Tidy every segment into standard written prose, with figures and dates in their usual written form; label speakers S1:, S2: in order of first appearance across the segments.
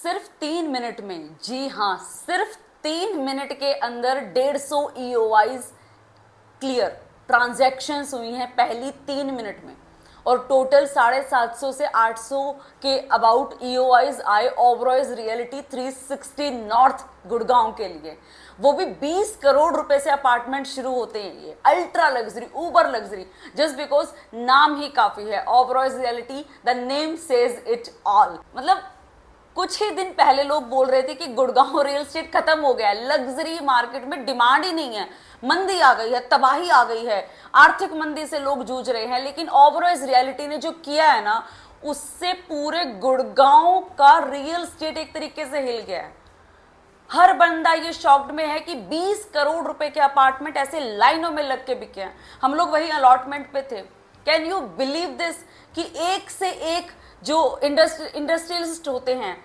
S1: सिर्फ 3 मिनट में, जी हाँ, सिर्फ 3 मिनट के अंदर 150 ईओआईज क्लियर ट्रांजैक्शंस हुई हैं पहली 3 मिनट में, और टोटल 750 से 800 के अबाउट ईओआईज आए ओबरॉयज रियलिटी 360 नॉर्थ गुड़गांव के लिए। वो भी 20 करोड़ रुपए से अपार्टमेंट शुरू होते हैं, ये ultra luxury, uber luxury, just because नाम ही काफी है Oberoi's realty, the name says it all. मतलब कुछ ही दिन पहले लोग बोल रहे थे कि गुड़गांव रियल एस्टेट खत्म हो गया है, लग्जरी मार्केट में डिमांड ही नहीं है, मंदी आ गई है, तबाही आ गई है, आर्थिक मंदी से लोग जूझ रहे हैं। लेकिन ओबरॉयज रियलिटी ने जो किया है ना, उससे पूरे गुड़गांव का रियल एस्टेट एक तरीके से हिल गया है। हर बंदा ये शॉक्ड में है कि 20 करोड़ रुपए के अपार्टमेंट ऐसे लाइनों में लग के बिके हैं। हम लोग वही अलॉटमेंट पे थे। कैन यू बिलीव दिस कि एक से एक जो इंडस्ट्रियलिस्ट होते हैं,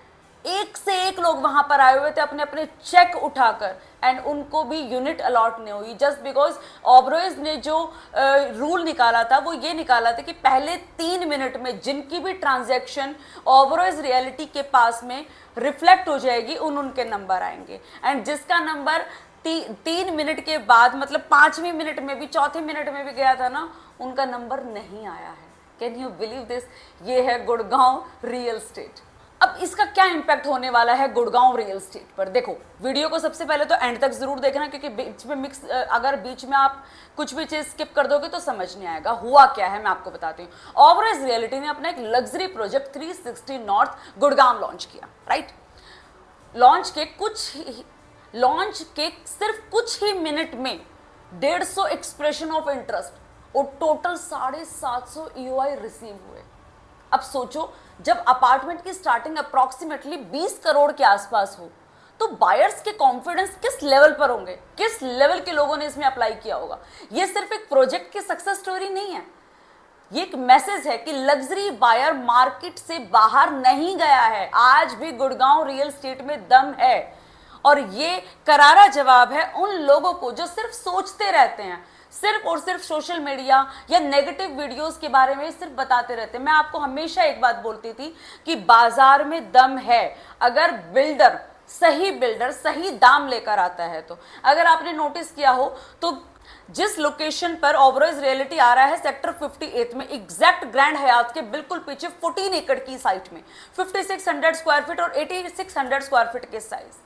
S1: एक से एक लोग वहां पर आए हुए थे अपने अपने चेक उठाकर, एंड उनको भी यूनिट अलॉट नहीं हुई, जस्ट बिकॉज ओबरॉयज ने जो रूल निकाला था वो ये निकाला था कि पहले 3 मिनट में जिनकी भी ट्रांजैक्शन ओबरॉयज रियलिटी के पास में रिफ्लेक्ट हो जाएगी उनके नंबर आएंगे, एंड जिसका नंबर 3 मिनट के बाद, मतलब 5वें मिनट में भी, 4थे मिनट में भी गया था ना, उनका नंबर नहीं आया है। Can you believe this? ये है गुड़गांव रियल एस्टेट। अब इसका क्या इंपैक्ट होने वाला है गुड़गांव रियल एस्टेट पर? देखो, वीडियो को सबसे पहले तो एंड तक जरूर देखना, क्योंकि बीच में अगर बीच में आप कुछ भी चीज स्किप कर दोगे तो समझ नहीं आएगा। हुआ क्या है मैं आपको बताती हूँ। ओबरॉयज रियलिटी ने अपना एक luxury project 360 north Gurgaon launch किया, राइट। लॉन्च के सिर्फ कुछ ही मिनट में 150 एक्सप्रेशन ऑफ इंटरेस्ट और टोटल 750 ईओआई रिसीव हुए। अब सोचो, जब अपार्टमेंट की स्टार्टिंग अप्रॉक्सीमेटली 20 करोड़ के आसपास हो, तो बायर्स के कॉन्फिडेंस किस लेवल पर होंगे, किस लेवल के लोगों ने इसमें अप्लाई किया होगा। ये सिर्फ एक प्रोजेक्ट की सक्सेस स्टोरी नहीं है, ये एक मैसेज है कि लग्जरी बायर मार्केट से बाहर नहीं गया है। आज भी गुड़गांव रियल एस्टेट में दम है, और ये करारा जवाब है उन लोगों को जो सिर्फ सोचते रहते हैं, सिर्फ और सिर्फ सोशल मीडिया या नेगेटिव वीडियोस के बारे में सिर्फ बताते रहते हैं। मैं आपको हमेशा एक बात बोलती थी कि बाजार में दम है, अगर बिल्डर सही दाम लेकर आता है तो। अगर आपने नोटिस किया हो तो जिस लोकेशन पर ओबरॉयज रियलिटी आ रहा है, सेक्टर 58 में, एग्जैक्ट ग्रैंड हयात के बिल्कुल पीछे 14 एकड़ की साइट में 5600 स्क्वायर फीट और 8600 स्क्वायर फीट के साइज।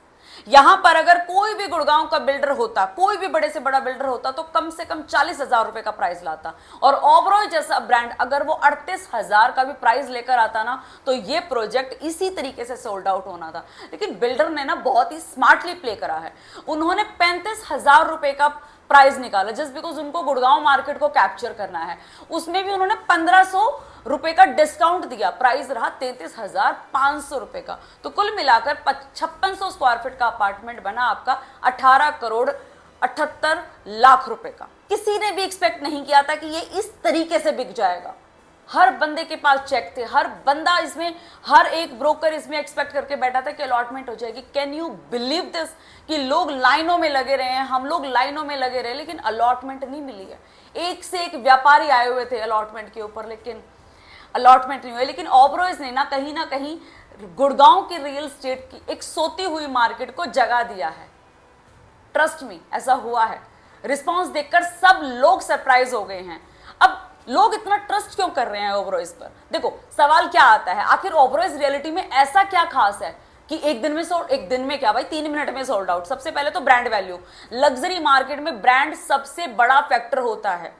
S1: यहां पर अगर कोई भी गुड़गांव का बिल्डर होता, कोई भी बड़े से बड़ा बिल्डर होता, तो कम से कम 40,000 रुपए का प्राइस लाता, और ओबरॉय जैसा ब्रांड अगर वो 38,000 का भी प्राइस लेकर आता ना, तो ये प्रोजेक्ट इसी तरीके से सोल्ड आउट होना था। लेकिन बिल्डर ने ना बहुत ही स्मार्टली प्ले करा है। उन्होंने 35,000 रुपए का प्राइस निकाला, जस्ट बिकॉज उनको गुड़गांव मार्केट को कैप्चर करना है। उसमें भी उन्होंने 1500 रुपए का डिस्काउंट दिया, प्राइस रहा 33,500 रुपए का। तो कुल मिलाकर 5600 स्क्वायर फीट का अपार्टमेंट बना आपका 18 करोड़ 78 लाख रुपए का। किसी ने भी एक्सपेक्ट नहीं किया था कि ये इस तरीके से बिक जाएगा। हर बंदे के पास चेक थे, हर बंदा इसमें, हर एक ब्रोकर इसमें एक्सपेक्ट करके बैठा था कि अलॉटमेंट हो जाएगी। कैन यू बिलीव दिस कि लोग लाइनों में लगे रहे हैं, हम लोग लाइनों में लगे रहे, लेकिन अलॉटमेंट नहीं मिली है। एक से एक व्यापारी आए हुए थे अलॉटमेंट के ऊपर, लेकिन अलॉटमेंट नहीं हुई। लेकिन ओबरॉयज ने ना कहीं गुड़गांव के रियल एस्टेट की एक सोती हुई मार्केट को जगा दिया है। ट्रस्ट मी, ऐसा हुआ है। रिस्पांस देखकर सब लोग सरप्राइज हो गए हैं। अब लोग इतना ट्रस्ट क्यों कर रहे हैं ओबरॉयज पर? देखो, सवाल क्या आता है, आखिर ओबरॉयज रियलिटी में ऐसा क्या खास है कि एक दिन में क्या भाई, 3 मिनट में सोल्ड आउट। सबसे पहले तो ब्रांड वैल्यू। लग्जरी मार्केट में ब्रांड सबसे बड़ा फैक्टर होता है।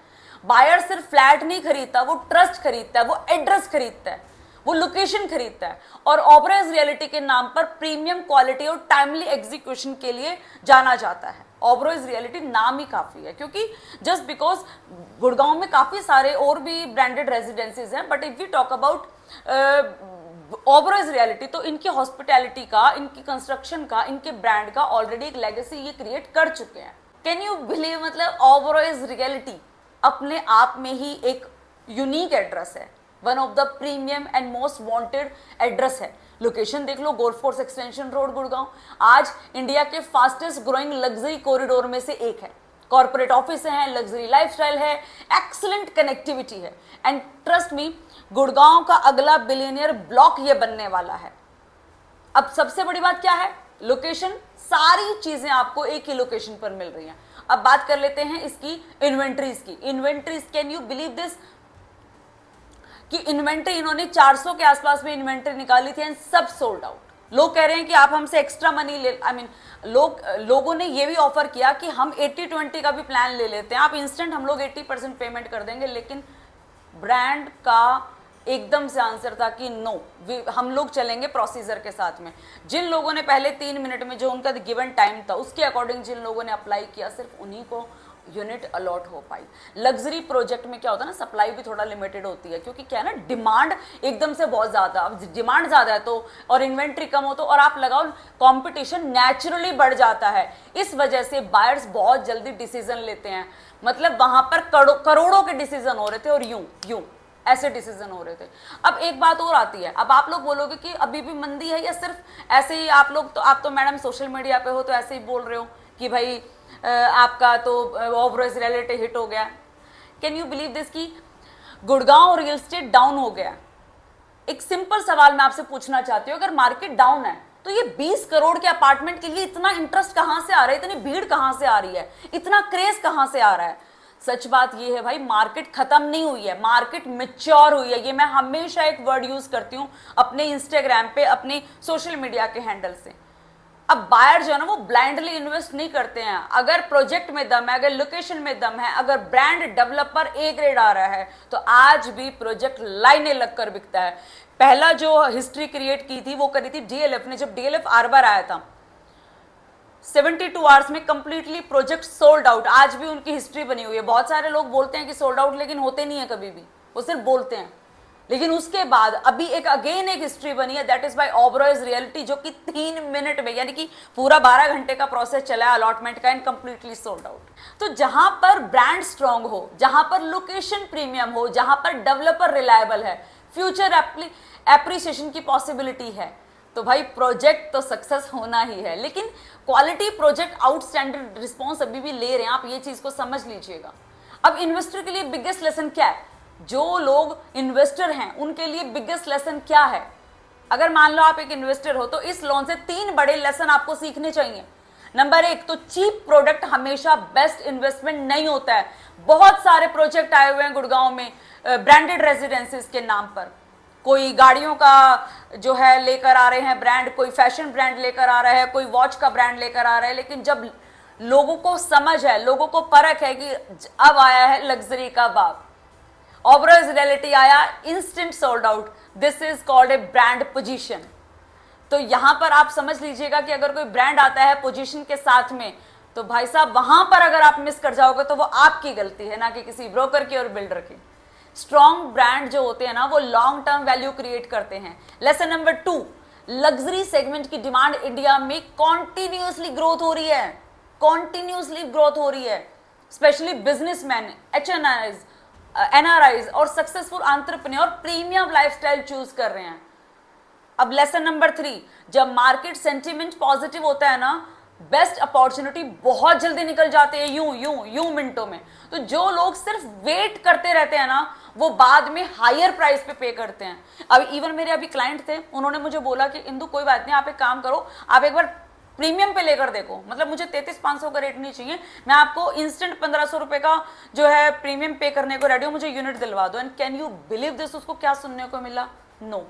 S1: बायर सिर्फ फ्लैट नहीं खरीदता, वो ट्रस्ट खरीदता है, वो एड्रेस खरीदता है, वो लोकेशन खरीदता है। और ओबरॉयज रियलिटी के नाम पर प्रीमियम क्वालिटी और टाइमली एग्जीक्यूशन के लिए जाना जाता है। ओबरॉयज रियलिटी नाम ही काफी है, क्योंकि जस्ट बिकॉज गुड़गांव में काफी सारे और भी ब्रांडेड रेजिडेंसीज हैं, but if we talk about Oberoi's realty, तो इनकी हॉस्पिटैलिटी का, इनकी कंस्ट्रक्शन का, इनके ब्रांड का ऑलरेडी एक लेगेसी ये क्रिएट कर चुके हैं। Can you believe? मतलब ओबरॉयज रियलिटी अपने आप में ही एक यूनिक एड्रेस है, one of the premium and most wanted address है। लोकेशन देख लो, golf course extension road Gurgaon आज इंडिया के फास्टेस्ट ग्रोइंग लग्जरी कॉरिडोर में से एक है। कॉर्पोरेट ऑफिस हैं, लग्जरी लाइफस्टाइल है, एक्सीलेंट कनेक्टिविटी है, एंड ट्रस्ट मी, गुड़गांव का अगला बिलियनियर ब्लॉक ये बनने वाला है। अब सबसे बड़ी बात क्या है, लोकेशन, सारी चीजें आपको एक ही लोकेशन पर मिल रही हैं। अब बात कर लेते हैं इसकी इन्वेंट्रीज की। Inventories, can you believe this कि इन्वेंट्री इन्होंने 400 के आसपास में इन्वेंट्री निकाली थी एंड सब सोल्ड आउट। लोग कह रहे हैं कि आप हमसे एक्स्ट्रा मनी ले, लोगों ने ये भी ऑफर किया कि हम 80-20 का भी प्लान ले लेते हैं, आप इंस्टेंट हम लोग 80% पेमेंट कर देंगे, लेकिन ब्रांड का एकदम से आंसर था कि नो, हम लोग चलेंगे प्रोसीजर के साथ में। जिन लोगों ने पहले 3 मिनट में जो उनका गिवन टाइम था उसके अकॉर्डिंग जिन लोगों ने अप्लाई किया, सिर्फ उन्हीं को यूनिट अलॉट हो पाई। लग्जरी प्रोजेक्ट में क्या होता है ना, सप्लाई भी थोड़ा लिमिटेड होती है, क्योंकि क्या है ना, डिमांड एकदम से बहुत ज्यादा, अब डिमांड ज्यादा है तो और इन्वेंट्री कम हो तो और आप लगाओ, कंपटीशन नेचुरली बढ़ जाता है। इस वजह से बायर्स बहुत जल्दी डिसीजन लेते हैं, मतलब वहां पर करोड़ों के डिसीजन हो रहे थे और यूं ऐसे डिसीजन हो रहे थे। अब एक बात और आती है, अब आप लोग बोलोगे कि अभी भी मंदी है या सिर्फ ऐसे ही आप लोग, तो आप तो मैडम सोशल मीडिया पे हो तो ऐसे ही बोल रहे हो कि भाई आपका तो ओवरऑल रियलिटी हिट हो गया। कैन यू बिलीव दिस कि गुड़गांव रियल एस्टेट डाउन हो गया। एक सिंपल सवाल मैं आपसे पूछना चाहती हूँ, अगर मार्केट डाउन है तो ये 20 करोड़ के अपार्टमेंट के लिए इतना इंटरेस्ट कहां से आ रहा है, इतनी भीड़ कहां से आ रही है, इतना क्रेज कहां से आ रहा है? सच बात ये है भाई, मार्केट खत्म नहीं हुई है, मार्केट मैच्योर हुई है। ये मैं हमेशा एक वर्ड यूज करती हूं अपने इंस्टाग्राम पे, अपने सोशल मीडिया के हैंडल से। अब बायर जो है ना, वो ब्लाइंडली इन्वेस्ट नहीं करते हैं। अगर प्रोजेक्ट में दम है, अगर लोकेशन में दम है, अगर ब्रांड डेवलपर ए ग्रेड आ रहा है, तो आज भी प्रोजेक्ट लाइनें लगकर बिकता है। पहला जो हिस्ट्री क्रिएट की थी वो करी थी डीएलएफ ने, जब डीएलएफ आर्बर आया था 72 आवर्स में कंप्लीटली प्रोजेक्ट सोल्ड आउट। आज भी उनकी हिस्ट्री बनी हुई है। बहुत सारे लोग बोलते हैं कि सोल्ड आउट, लेकिन होते नहीं है कभी भी, वो सिर्फ बोलते हैं। लेकिन उसके बाद अभी एक हिस्ट्री बनी है, that is by Oberois reality, जो कि 3 मिनट में, यानी कि पूरा 12 घंटे का प्रोसेस चला है अलॉटमेंट का एंड कंप्लीटली सोल्ड आउट। तो जहां पर ब्रांड स्ट्रांग हो, जहां पर लोकेशन प्रीमियम हो, जहां पर डेवलपर रिलायबल है, फ्यूचर एप्रिसिएशन की पॉसिबिलिटी है, तो भाई प्रोजेक्ट तो सक्सेस होना ही है। लेकिन क्वालिटी प्रोजेक्ट आउटस्टैंडर्ड रिस्पॉन्स अभी भी ले रहे हैं, आप ये चीज को समझ लीजिएगा। अब इन्वेस्टर के लिए बिगेस्ट लेसन क्या है? जो लोग इन्वेस्टर हैं उनके लिए बिगेस्ट लेसन क्या है? अगर मान लो आप एक इन्वेस्टर हो तो इस लोन से 3 बड़े लेसन आपको सीखने चाहिए। नंबर 1 तो चीप प्रोडक्ट हमेशा बेस्ट इन्वेस्टमेंट नहीं होता है। बहुत सारे प्रोजेक्ट आए हुए हैं गुड़गांव में ब्रांडेड रेजिडेंसेस के नाम पर, कोई गाड़ियों का जो है लेकर आ रहे हैं ब्रांड, कोई फैशन ब्रांड लेकर आ रहा है, कोई वॉच का ब्रांड लेकर आ रहा है। लेकिन जब लोगों को समझ है, लोगों को परख है कि अब आया है लग्जरी का बाप, ओबरॉयज रियलिटी आया, instant sold out, this is called a brand position. तो यहां पर आप समझ लीजिएगा कि अगर कोई ब्रांड आता है पोजीशन के साथ में, तो भाई साहब वहां पर अगर आप मिस कर जाओगे तो वो आपकी गलती है, ना कि किसी ब्रोकर की और बिल्डर की। स्ट्रॉन्ग ब्रांड जो होते हैं ना, वो लॉन्ग टर्म वैल्यू क्रिएट करते हैं। लेसन नंबर 2, लग्जरी सेगमेंट की डिमांड इंडिया में कॉन्टिन्यूसली ग्रोथ हो रही है, कॉन्टिन्यूसली ग्रोथ हो रही है। स्पेशली बिजनेसमैन, एनआरआईज और successful entrepreneur premium lifestyle choose कर रहे हैं। अब लेसन नंबर 3, जब मार्केट सेंटिमेंट पॉजिटिव होता है ना, बेस्ट अपॉर्चुनिटी बहुत जल्दी निकल जाते हैं, यूं मिनटों में। तो जो लोग सिर्फ वेट करते रहते हैं ना, वो बाद में हायर प्राइस पे करते हैं। अब इवन मेरे अभी क्लाइंट थे, उन्होंने मुझे बोला कि इंदु कोई बात नहीं, आप एक काम करो, आप एक बार प्रीमियम पे लेकर देखो, मतलब मुझे 33,500 का रेट नहीं चाहिए, मैं आपको इंस्टेंट 1500 रुपए का जो है प्रीमियम पे करने को रेडी हूं, मुझे यूनिट दिलवा दो। And can you believe this, उसको क्या सुनने को मिला? नो।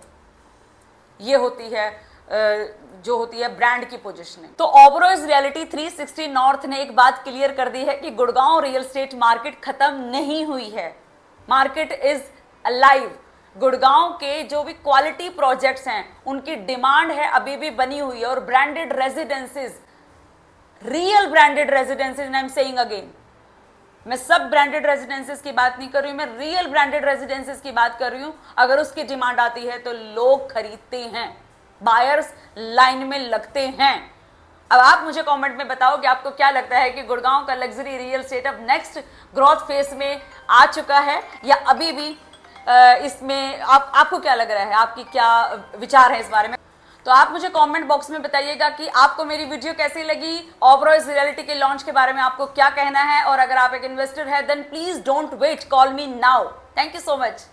S1: ये होती है जो होती है ब्रांड की पोजीशनिंग। तो ओबरॉयज रियलिटी 360 नॉर्थ ने एक बात क्लियर कर दी है कि गुड़गांव रियल एस्टेट मार्केट खत्म नहीं हुई है, मार्केट इज अलाइव। गुड़गांव के जो भी क्वालिटी प्रोजेक्ट्स हैं उनकी डिमांड है अभी भी बनी हुई है। और branded residences, real branded residences, I am saying again, मैं सब ब्रांडेड रेजिडेंसेज की बात नहीं कर रही हूं, मैं रियल ब्रांडेड रेजिडेंसेज की बात कर रही हूं। अगर उसकी डिमांड आती है तो लोग खरीदते हैं, बायर्स लाइन में लगते हैं। अब आप मुझे कमेंट में बताओ कि आपको क्या लगता है कि गुड़गांव का लग्जरी रियल एस्टेट अब नेक्स्ट ग्रोथ फेज में आ चुका है या अभी भी इसमें आपको क्या लग रहा है, आपकी क्या विचार है इस बारे में? तो आप मुझे कमेंट बॉक्स में बताइएगा कि आपको मेरी वीडियो कैसी लगी, ओबरॉयज रियलिटी के लॉन्च के बारे में आपको क्या कहना है। और अगर आप एक इन्वेस्टर है then please don't wait, call me now. Thank you so much.